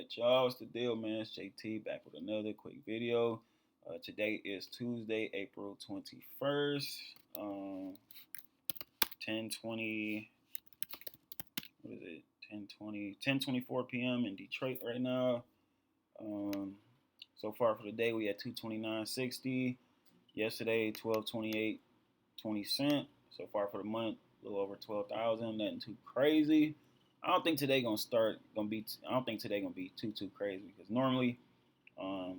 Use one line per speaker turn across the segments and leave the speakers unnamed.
Alright, y'all, what's the deal, man? It's JT back with another quick video. Today is Tuesday, April 21st, 10:20, what is it, 10:24 p.m. in Detroit right now. So far for the day, we had 229.60. Yesterday, 1228.20. So far for the month, a little over 12,000. Nothing too crazy. I don't think today gonna be. I don't think today gonna be too crazy because normally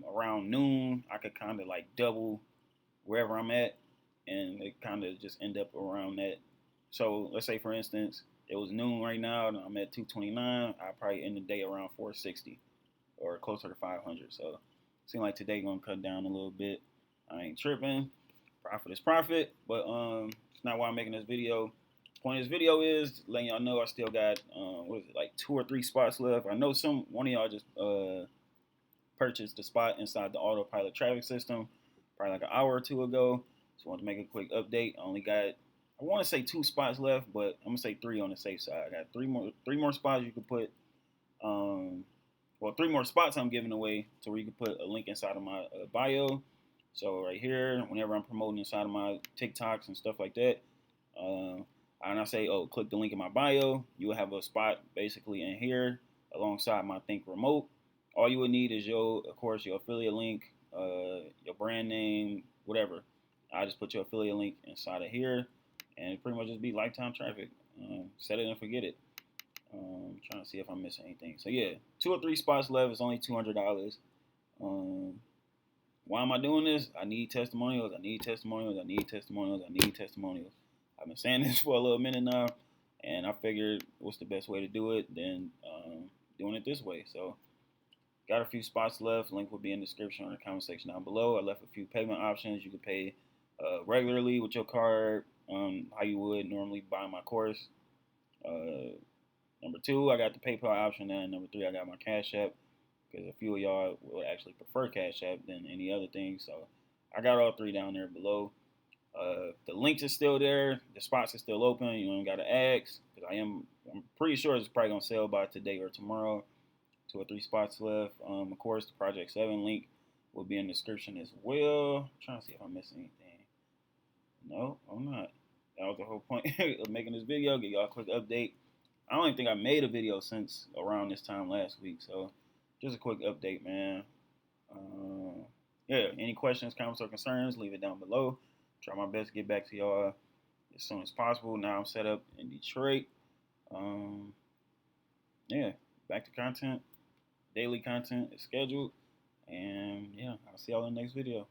around noon I could kind of like double wherever I'm at, and it kind of just end up around that. So let's say for instance it was noon right now and I'm at 229. I probably end the day around 460 or closer to 500. So it seems like today gonna cut down a little bit. I ain't tripping. Profit is profit, but it's not why I'm making this video. Point of this video is letting y'all know I still got what is it, like 2 or 3 spots left. I know one of y'all just purchased the spot inside the Autopilot traffic system probably like an hour or two ago. So I want to make a quick update. I only got, I want to say 2 spots left, but I'm gonna say 3 on the safe side. I got three more spots you can put. Well, 3 more spots I'm giving away to where you can put a link inside of my bio. So right here, whenever I'm promoting inside of my TikToks and stuff like that, and I say, oh, click the link in my bio, you will have a spot basically in here alongside my Think Remote. All you would need is of course, your affiliate link, your brand name, whatever. I just put your affiliate link inside of here, and it pretty much just be lifetime traffic. Set it and forget it. Trying to see if I'm missing anything. So yeah, 2 or 3 spots left. It's only $200. Why am I doing this? I need testimonials. I need testimonials. I need testimonials. I need testimonials. I've been saying this for a little minute now, and I figured what's the best way to do it than doing it this way. So got a few spots left. Link will be in the description or the comment section down below. I left a few payment options. You can pay regularly with your card, how you would normally buy my course. Number 2, I got the PayPal option, and number 3, I got my Cash App, because a few of y'all would actually prefer Cash App than any other thing. So I got all 3 down there below. The links are still there. The spots are still open. You don't got to ask, because I'm pretty sure it's probably going to sell by today or tomorrow. 2 or 3 spots left. Of course, the Project 7 link will be in the description as well. I'm trying to see if I'm missing anything. No, I'm not. That was the whole point of making this video. Get y'all a quick update. I don't even think I made a video since around this time last week. So just a quick update, man. Yeah, any questions, comments, or concerns, leave it down below. Try my best to get back to y'all as soon as possible. Now I'm set up in Detroit. Yeah, back to content. Daily content is scheduled. And yeah, I'll see y'all in the next video.